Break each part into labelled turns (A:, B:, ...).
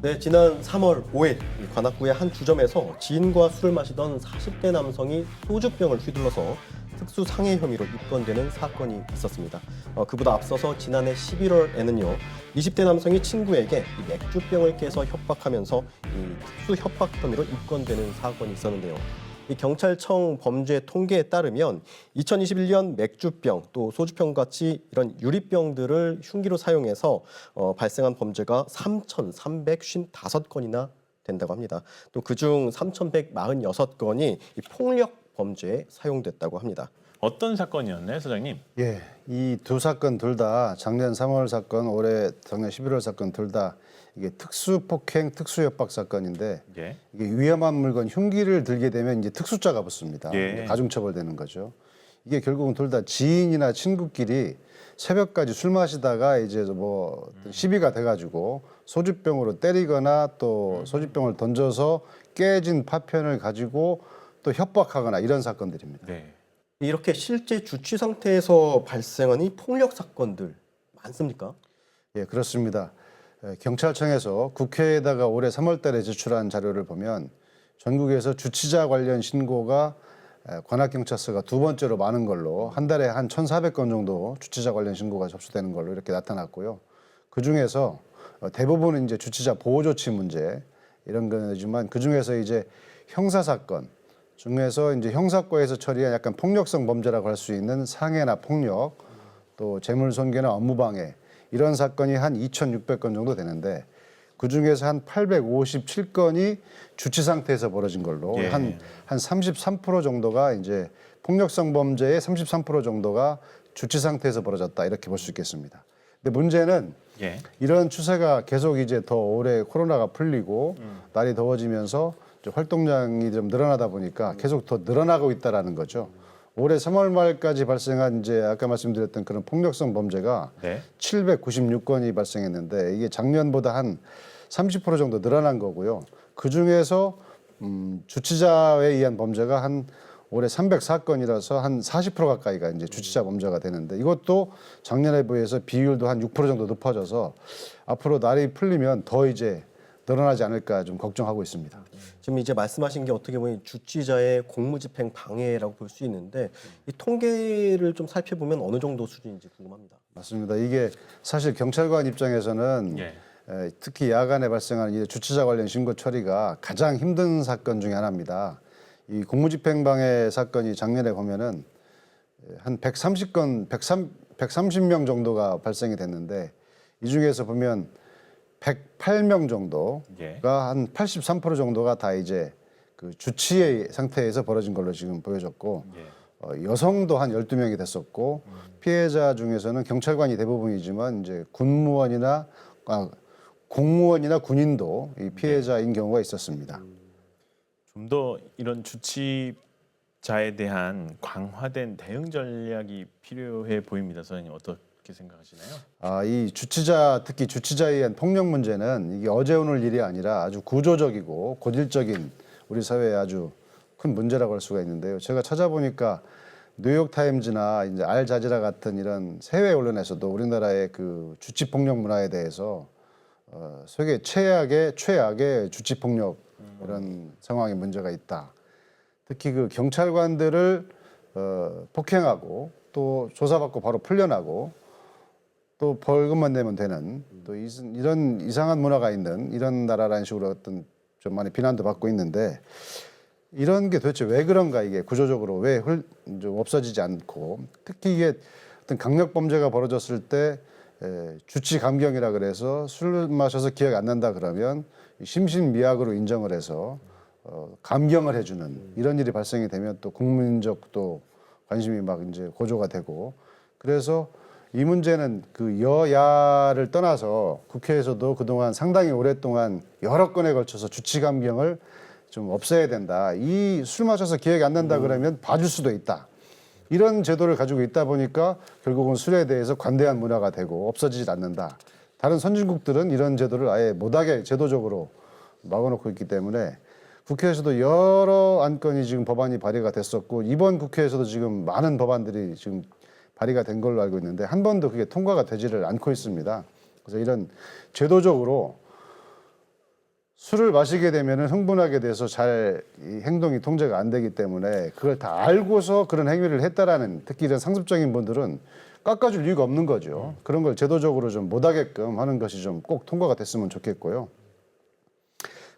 A: 네, 지난 3월 5일 관악구의 한 주점에서 지인과 술을 마시던 40대 남성이 소주병을 휘둘러서 특수 상해 혐의로 입건되는 사건이 있었습니다. 그보다 앞서서 지난해 11월에는요, 20대 남성이 친구에게 이 맥주병을 깨서 협박하면서 이 특수 협박 혐의로 입건되는 사건이 있었는데요. 이 경찰청 범죄 통계에 따르면 2021년 맥주병 또 소주병 같이 이런 유리병들을 흉기로 사용해서 발생한 범죄가 3,355건이나 된다고 합니다. 또 그중 3,146건이 폭력 범죄에 사용됐다고 합니다.
B: 어떤 사건이었나요, 소장님?
C: 예, 이 두 사건 둘 다 작년 3월 사건, 올해 작년 11월 사건 둘 다 이게 특수폭행, 특수협박 사건인데
B: 예.
C: 이게 위험한 물건, 흉기를 들게 되면 이제 특수자가 붙습니다.
B: 예.
C: 가중처벌되는 거죠. 이게 결국은 둘 다 지인이나 친구끼리 새벽까지 술 마시다가 이제 뭐 시비가 돼가지고 소주병으로 때리거나 또 소주병을 던져서 깨진 파편을 가지고 또 협박하거나 이런 사건들입니다.
B: 네.
A: 이렇게 실제 주취 상태에서 발생한 이 폭력 사건들 많습니까?
C: 예, 그렇습니다. 경찰청에서 국회에다가 올해 3월 달에 제출한 자료를 보면 전국에서 주치자 관련 신고가 관악경찰서가 두 번째로 많은 걸로 한 달에 한 1,400건 정도 주치자 관련 신고가 접수되는 걸로 이렇게 나타났고요. 그중에서 대부분은 이제 주치자 보호조치 문제 이런 거지만 그중에서 이제 형사사건 중에서 이제 형사과에서 처리한 약간 폭력성 범죄라고 할 수 있는 상해나 폭력 또 재물손괴나 업무방해 이런 사건이 한 2,600건 정도 되는데 그중에서 한 857건이 주치 상태에서 벌어진 걸로
B: 예.
C: 한 33% 정도가 이제 폭력성 범죄의 33% 정도가 주치 상태에서 벌어졌다 이렇게 볼 수 있겠습니다. 근데 문제는
B: 예.
C: 이런 추세가 계속 이제 더 올해 코로나가 풀리고 날이 더워지면서 활동량이 좀 늘어나다 보니까 계속 더 늘어나고 있다라는 거죠. 올해 3월 말까지 발생한 이제 아까 말씀드렸던 그런 폭력성 범죄가
B: 네.
C: 796건이 발생했는데 이게 작년보다 한 30% 정도 늘어난 거고요. 그 중에서 주치자에 의한 범죄가 한 올해 304건이라서 한 40% 가까이가 이제 주치자 범죄가 되는데 이것도 작년에 비해서 비율도 한 6% 정도 높아져서 앞으로 날이 풀리면 더 이제 늘어나지 않을까 좀 걱정하고 있습니다.
A: 지금 이제 말씀하신 게 어떻게 보면 주치자의 공무집행 방해라고 볼 수 있는데 이 통계를 좀 살펴보면 어느 정도 수준인지 궁금합니다.
C: 맞습니다. 이게 사실 경찰관 입장에서는
B: 예.
C: 특히 야간에 발생하는 이 주치자 관련 신고 처리가 가장 힘든 사건 중에 하나입니다. 이 공무집행방해 사건이 작년에 보면은 한 130건, 130명 정도가 발생이 됐는데 이 중에서 보면 108명 정도가
B: 예.
C: 한 83% 정도가 다 이제 그 주치의 상태에서 벌어진 걸로 지금 보여졌고
B: 예.
C: 여성도 한 12명이 됐었고 피해자 중에서는 경찰관이 대부분이지만 이제 공무원이나 군인도 이 피해자인 경우가 있었습니다.
B: 좀 더 이런 주치자에 대한 강화된 대응 전략이 필요해 보입니다. 소장님 어떻게 생각하시나요?
C: 이 주치자 특히 주치자에 의한 폭력 문제는 이게 어제 오늘 일이 아니라 아주 구조적이고 고질적인 우리 사회의 아주 큰 문제라고 할 수가 있는데요. 제가 찾아보니까 뉴욕 타임즈나 이제 알자지라 같은 이런 해외 언론에서도 우리나라의 그 주치 폭력 문화에 대해서 세계 최악의 주치 폭력 이런 상황에 문제가 있다. 특히 그 경찰관들을 폭행하고 또 조사받고 바로 풀려나고 또 벌금만 내면 되는 또 이런 이상한 문화가 있는 이런 나라라는 식으로 어떤 좀 많이 비난도 받고 있는데 이런 게 도대체 왜 그런가 이게 구조적으로 왜 좀 없어지지 않고 특히 이게 어떤 강력 범죄가 벌어졌을 때 주치 감경이라 그래서 술 마셔서 기억 안 난다 그러면 심신미약으로 인정을 해서 감경을 해주는 이런 일이 발생이 되면 또 국민적 또 관심이 막 이제 고조가 되고 그래서 이 문제는 그 여야를 떠나서 국회에서도 그동안 상당히 오랫동안 여러 건에 걸쳐서 주치 감경을 좀 없애야 된다. 이 술 마셔서 기억이 안 난다 그러면 봐줄 수도 있다. 이런 제도를 가지고 있다 보니까 결국은 술에 대해서 관대한 문화가 되고 없어지지 않는다. 다른 선진국들은 이런 제도를 아예 못하게 제도적으로 막아놓고 있기 때문에 국회에서도 여러 안건이 지금 법안이 발의가 됐었고 이번 국회에서도 지금 많은 법안들이 지금 발의가 된 걸로 알고 있는데 한 번도 그게 통과가 되지를 않고 있습니다. 그래서 이런 제도적으로 술을 마시게 되면은 흥분하게 돼서 잘 이 행동이 통제가 안 되기 때문에 그걸 다 알고서 그런 행위를 했다라는, 특히 이런 상습적인 분들은 깎아줄 이유가 없는 거죠. 그런 걸 제도적으로 좀 못하게끔 하는 것이 좀 꼭 통과가 됐으면 좋겠고요.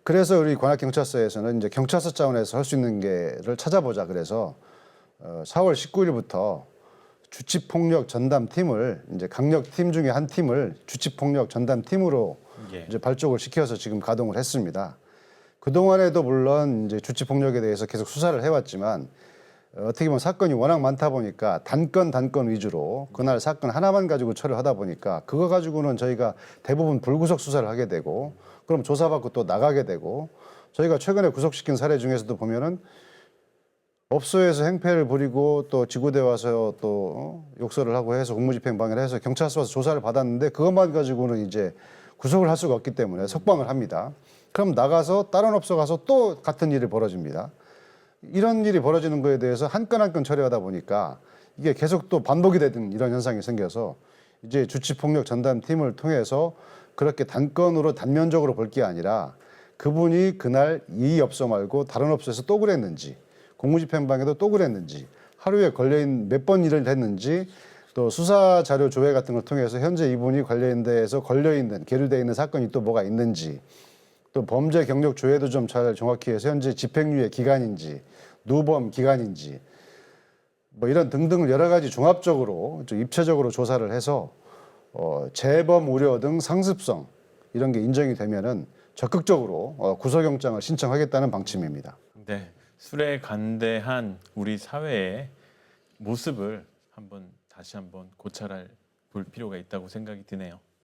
C: 그래서 우리 관악경찰서에서는 이제 경찰서 차원에서 할 수 있는 게를 찾아보자. 그래서 4월 19일부터 주치폭력 전담팀을, 이제 강력팀 중에 한 팀을 주치폭력 전담팀으로
B: 예.
C: 이제 발족을 시켜서 지금 가동을 했습니다. 그 동안에도 물론 이제 주치폭력에 대해서 계속 수사를 해왔지만 어떻게 보면 사건이 워낙 많다 보니까 단건 위주로 그날 사건 하나만 가지고 처리를 하다 보니까 그거 가지고는 저희가 대부분 불구속 수사를 하게 되고, 그럼 조사받고 또 나가게 되고, 저희가 최근에 구속시킨 사례 중에서도 보면은 업소에서 행패를 부리고 또 지구대 와서 또 욕설을 하고 해서 공무집행 방해를 해서 경찰서 와서 조사를 받았는데 그것만 가지고는 이제 구속을 할 수가 없기 때문에 석방을 합니다. 그럼 나가서 다른 업소 가서 또 같은 일이 벌어집니다. 이런 일이 벌어지는 거에 대해서 한 건 한 건 처리하다 보니까 이게 계속 또 반복이 되는 이런 현상이 생겨서 이제 주치폭력 전담팀을 통해서 그렇게 단건으로 단면적으로 볼 게 아니라 그분이 그날 이 업소 말고 다른 업소에서 또 그랬는지, 공무집행방해도 또 그랬는지, 하루에 걸려있는 몇 번 일을 했는지, 또 수사 자료 조회 같은 걸 통해서 현재 이분이 관련 데에서 걸려있는, 계류되어 있는 사건이 또 뭐가 있는지, 또 범죄 경력 조회도 좀 잘 정확히 해서 현재 집행유예 기간인지, 누범 기간인지, 뭐 이런 등등을 여러 가지 종합적으로 좀 입체적으로 조사를 해서 재범 우려 등 상습성 이런 게 인정이 되면은 적극적으로 구속영장을 신청하겠다는 방침입니다.
B: 네, 술에 간대한 우리 사회의 모습을 다시 한번 고찰할 볼 필요가 있다고 생각이 드네요.